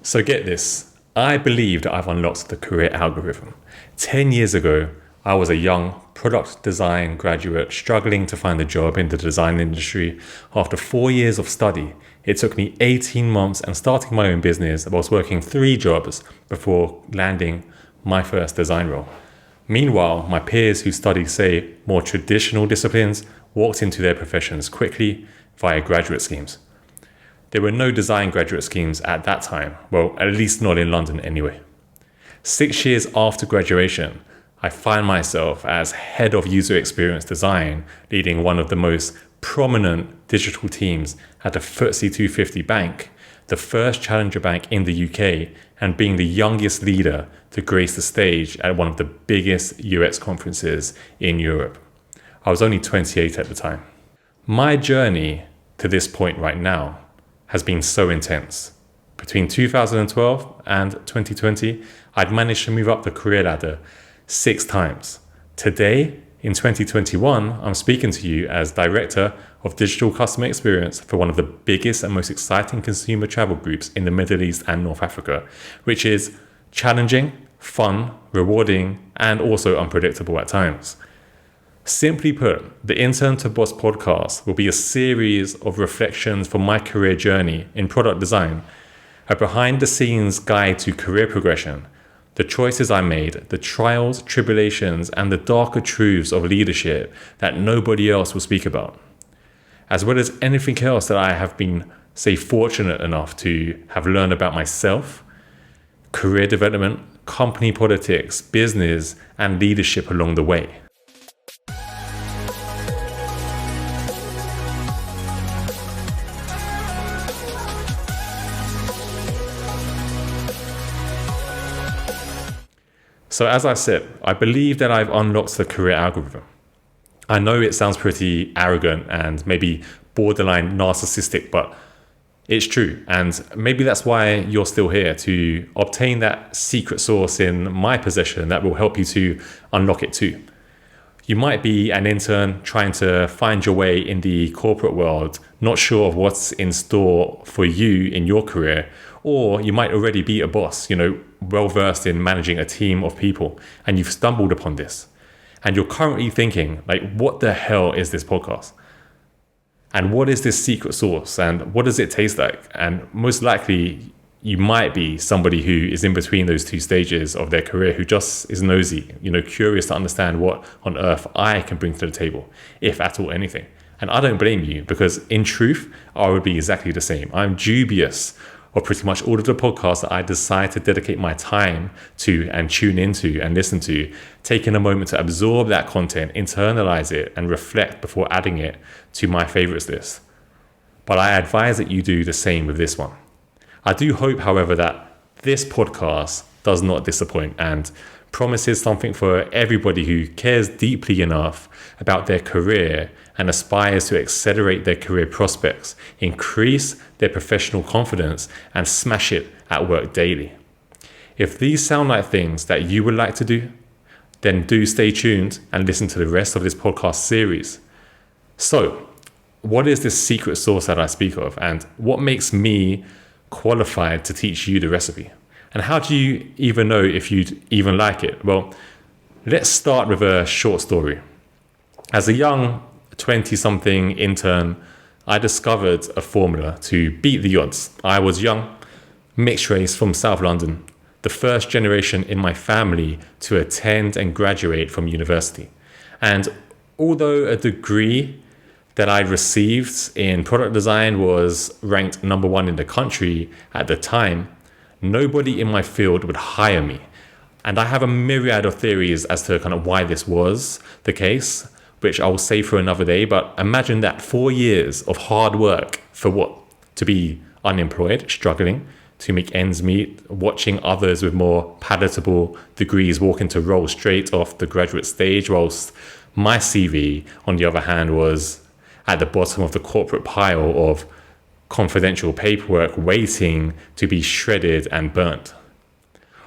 So get this, I believe that I've unlocked the career algorithm. 10 years ago, I was a young product design graduate struggling to find a job in the design industry. After 4 years of study, it took me 18 months and starting my own business. I was working 3 jobs before landing my first design role. Meanwhile, my peers who studied, say, more traditional disciplines walked into their professions quickly via graduate schemes. There were no design graduate schemes at that time, well, at least not in London anyway. 6 years after graduation, I find myself as head of user experience design, leading one of the most prominent digital teams at the FTSE 250 bank, the first challenger bank in the UK, and being the youngest leader to grace the stage at one of the biggest UX conferences in Europe. I was only 28 at the time. My journey to this point right now has been so intense. Between 2012 and 2020, I'd managed to move up the career ladder 6 times. Today, in 2021, I'm speaking to you as Director of Digital Customer Experience for one of the biggest and most exciting consumer travel groups in the Middle East and North Africa, which is challenging, fun, rewarding, and also unpredictable at times. Simply put, the Intern to Boss podcast will be a series of reflections from my career journey in product design, a behind-the-scenes guide to career progression, the choices I made, the trials, tribulations, and the darker truths of leadership that nobody else will speak about, as well as anything else that I have been, say, fortunate enough to have learned about myself, career development, company politics, business, and leadership along the way. So as I said, I believe that I've unlocked the career algorithm. I know it sounds pretty arrogant and maybe borderline narcissistic, but it's true. And maybe that's why you're still here, to obtain that secret sauce in my possession that will help you to unlock it too. You might be an intern trying to find your way in the corporate world, not sure of what's in store for you in your career, or you might already be a boss, well versed in managing a team of people, and you've stumbled upon this. And you're currently thinking, what the hell is this podcast? And what is this secret sauce? And what does it taste like? And most likely, you might be somebody who is in between those 2 stages of their career, who just is nosy, curious to understand what on earth I can bring to the table, if at all anything. And I don't blame you, because in truth, I would be exactly the same. I'm dubious of pretty much all of the podcasts that I decide to dedicate my time to and tune into and listen to, taking a moment to absorb that content, internalize it, and reflect before adding it to my favorites list. But I advise that you do the same with this one. I do hope, however, that this podcast does not disappoint and promises something for everybody who cares deeply enough about their career and aspires to accelerate their career prospects, increase their professional confidence, and smash it at work daily. If these sound like things that you would like to do, then do stay tuned and listen to the rest of this podcast series. So, what is this secret sauce that I speak of, and what makes me qualified to teach you the recipe? And how do you even know if you'd even like it? Well, let's start with a short story. As a young 20-something intern, I discovered a formula to beat the odds. I was young, mixed race from South London, the first generation in my family to attend and graduate from university. And although a degree that I received in product design was ranked number 1 in the country at the time, nobody in my field would hire me. And I have a myriad of theories as to kind of why this was the case, which I will save for another day. But imagine that 4 years of hard work for what? To be unemployed, struggling to make ends meet, watching others with more palatable degrees walk into roles straight off the graduate stage, whilst my CV, on the other hand, was at the bottom of the corporate pile of confidential paperwork waiting to be shredded and burnt.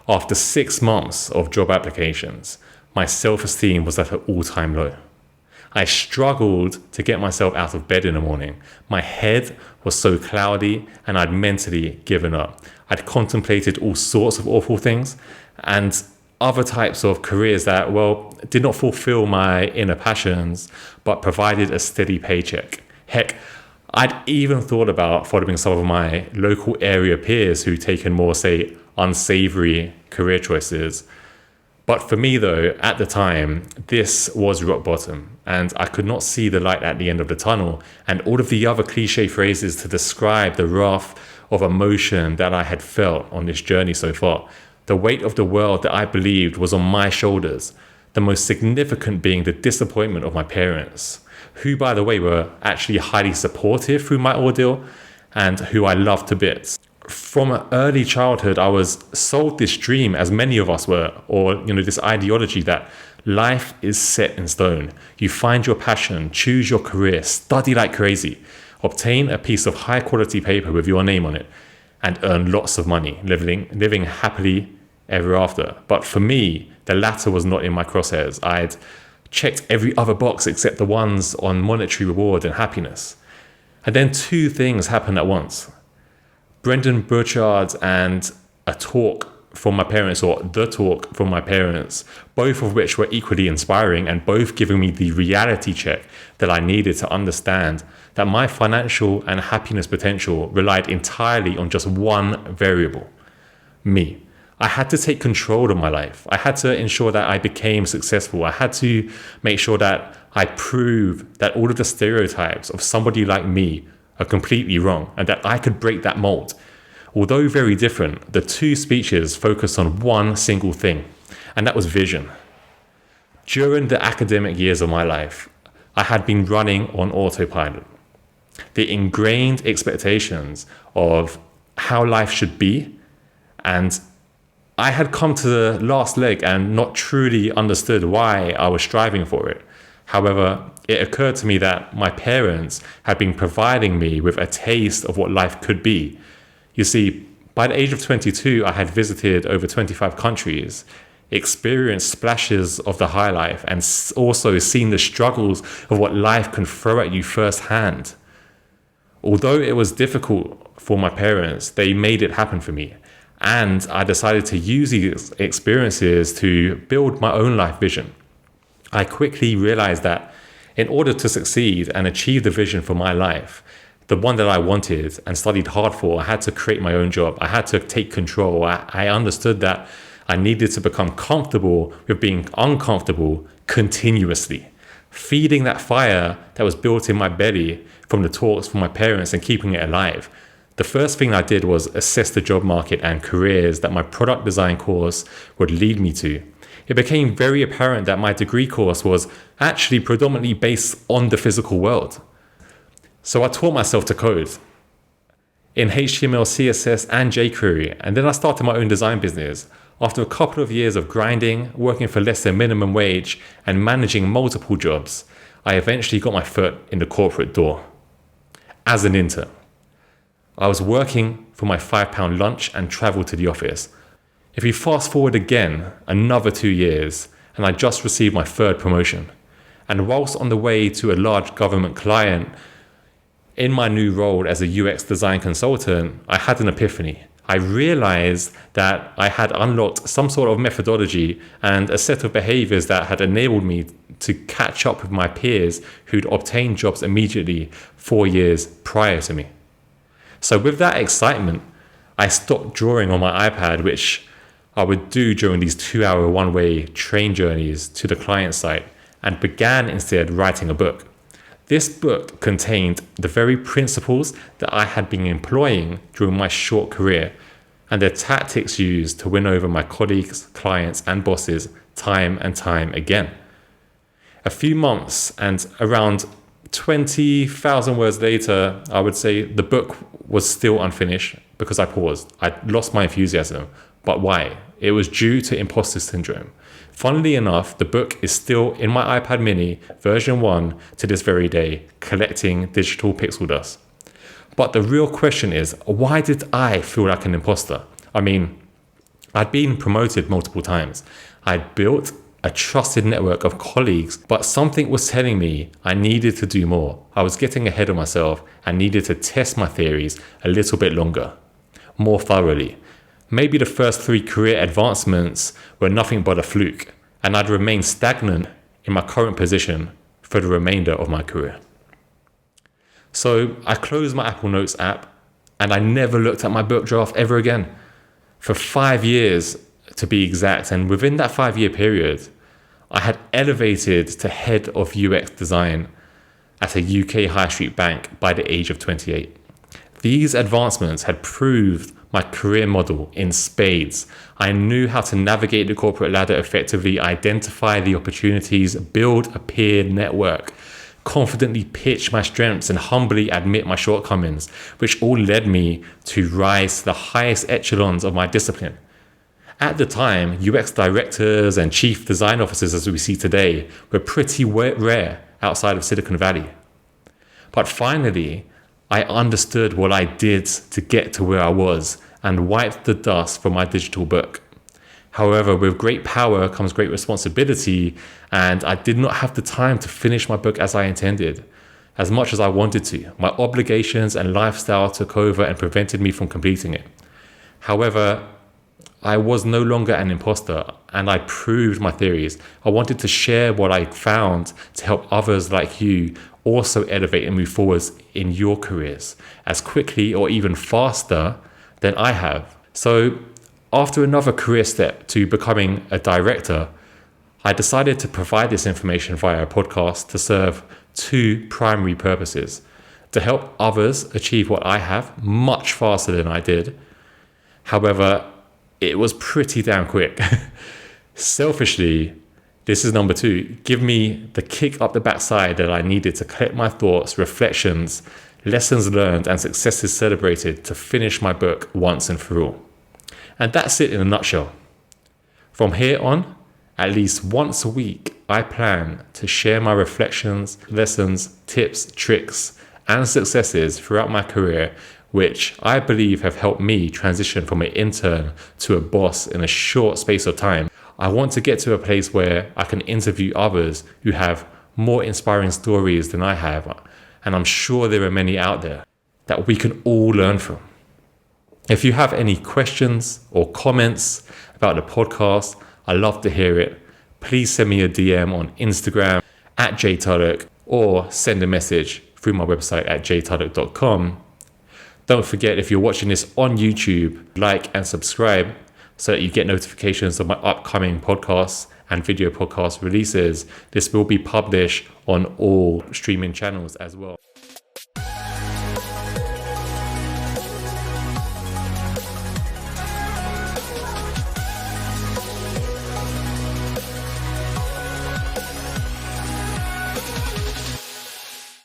After 6 months of job applications, my self-esteem was at an all-time low. I struggled to get myself out of bed in the morning. My head was so cloudy and I'd mentally given up. I'd contemplated all sorts of awful things and other types of careers that, well, did not fulfill my inner passions, but provided a steady paycheck. Heck, I'd even thought about following some of my local area peers who'd taken more, say, unsavory career choices. But for me, though, at the time, this was rock bottom, and I could not see the light at the end of the tunnel, and all of the other cliche phrases to describe the wrath of emotion that I had felt on this journey so far. The weight of the world that I believed was on my shoulders, the most significant being the disappointment of my parents, who, by the way, were actually highly supportive through my ordeal and who I loved to bits. From early childhood, I was sold this dream, as many of us were, or this ideology that life is set in stone. You find your passion, choose your career, study like crazy, obtain a piece of high quality paper with your name on it, and earn lots of money, living happily ever after. But for me, the latter was not in my crosshairs. I'd checked every other box except the ones on monetary reward and happiness. And then two things happened at once. Brendan Burchard and a talk from my parents, or the talk from my parents, both of which were equally inspiring and both giving me the reality check that I needed to understand that my financial and happiness potential relied entirely on just one variable: me. I had to take control of my life. I had to ensure that I became successful. I had to make sure that I proved that all of the stereotypes of somebody like me are completely wrong and that I could break that mold. Although very different, the two speeches focused on one single thing, and that was vision. During the academic years of my life, I had been running on autopilot. The ingrained expectations of how life should be, and I had come to the last leg and not truly understood why I was striving for it. However, it occurred to me that my parents had been providing me with a taste of what life could be. You see, by the age of 22, I had visited over 25 countries, experienced splashes of the high life, and also seen the struggles of what life can throw at you firsthand. Although it was difficult for my parents, they made it happen for me. And I decided to use these experiences to build my own life vision. I quickly realized that in order to succeed and achieve the vision for my life, the one that I wanted and studied hard for, I had to create my own job. I had to take control. I understood that I needed to become comfortable with being uncomfortable continuously, feeding that fire that was built in my belly from the talks from my parents and keeping it alive. The first thing I did was assess the job market and careers that my product design course would lead me to. It became very apparent that my degree course was actually predominantly based on the physical world. So I taught myself to code in HTML, CSS, and jQuery, and then I started my own design business. After a couple of years of grinding, working for less than minimum wage, and managing multiple jobs, I eventually got my foot in the corporate door as an intern. I was working for my £5 lunch and traveled to the office. If you fast forward again another 2 years, and I just received my third promotion. And whilst on the way to a large government client, in my new role as a UX design consultant, I had an epiphany. I realized that I had unlocked some sort of methodology and a set of behaviors that had enabled me to catch up with my peers who'd obtained jobs immediately 4 years prior to me. So with that excitement, I stopped drawing on my iPad, which I would do during these 2-hour one-way train journeys to the client site, and began instead writing a book. This book contained the very principles that I had been employing during my short career and the tactics used to win over my colleagues, clients, and bosses time and time again. A few months and around 20,000 words later, I would say the book was still unfinished because I paused. I lost my enthusiasm. But why? It was due to imposter syndrome. Funnily enough, the book is still in my iPad mini version 1 to this very day, collecting digital pixel dust. But the real question is, why did I feel like an imposter? I mean, I'd been promoted multiple times. I'd built a trusted network of colleagues, but something was telling me I needed to do more. I was getting ahead of myself and needed to test my theories a little bit longer, more thoroughly. Maybe the first 3 career advancements were nothing but a fluke, and I'd remain stagnant in my current position for the remainder of my career. So I closed my Apple Notes app and I never looked at my book draft ever again. For 5 years to be exact, and within that 5-year period, I had elevated to head of UX design at a UK high street bank by the age of 28. These advancements had proved my career model in spades. I knew how to navigate the corporate ladder effectively, identify the opportunities, build a peer network, confidently pitch my strengths, and humbly admit my shortcomings, which all led me to rise to the highest echelons of my discipline. At the time, UX directors and chief design officers, as we see today, were pretty rare outside of Silicon Valley. But finally, I understood what I did to get to where I was and wiped the dust from my digital book. However, with great power comes great responsibility, and I did not have the time to finish my book as I intended, as much as I wanted to. My obligations and lifestyle took over and prevented me from completing it. However, I was no longer an imposter, and I proved my theories. I wanted to share what I found to help others like you also elevate and move forwards in your careers as quickly or even faster than I have. So after another career step to becoming a director, I decided to provide this information via a podcast to serve 2 primary purposes: to help others achieve what I have much faster than I did. However, it was pretty damn quick. Selfishly, this is number 2. Give me the kick up the backside that I needed to collect my thoughts, reflections, lessons learned, and successes celebrated to finish my book once and for all. And that's it in a nutshell. From here on, at least once a week, I plan to share my reflections, lessons, tips, tricks, and successes throughout my career, which I believe have helped me transition from an intern to a boss in a short space of time. I want to get to a place where I can interview others who have more inspiring stories than I have, and I'm sure there are many out there that we can all learn from. If you have any questions or comments about the podcast, I'd love to hear it. Please send me a DM on Instagram at jtulloch, or send a message through my website at jtulloch.com. Don't forget, if you're watching this on YouTube, like and subscribe so that you get notifications of my upcoming podcasts and video podcast releases. This will be published on all streaming channels as well.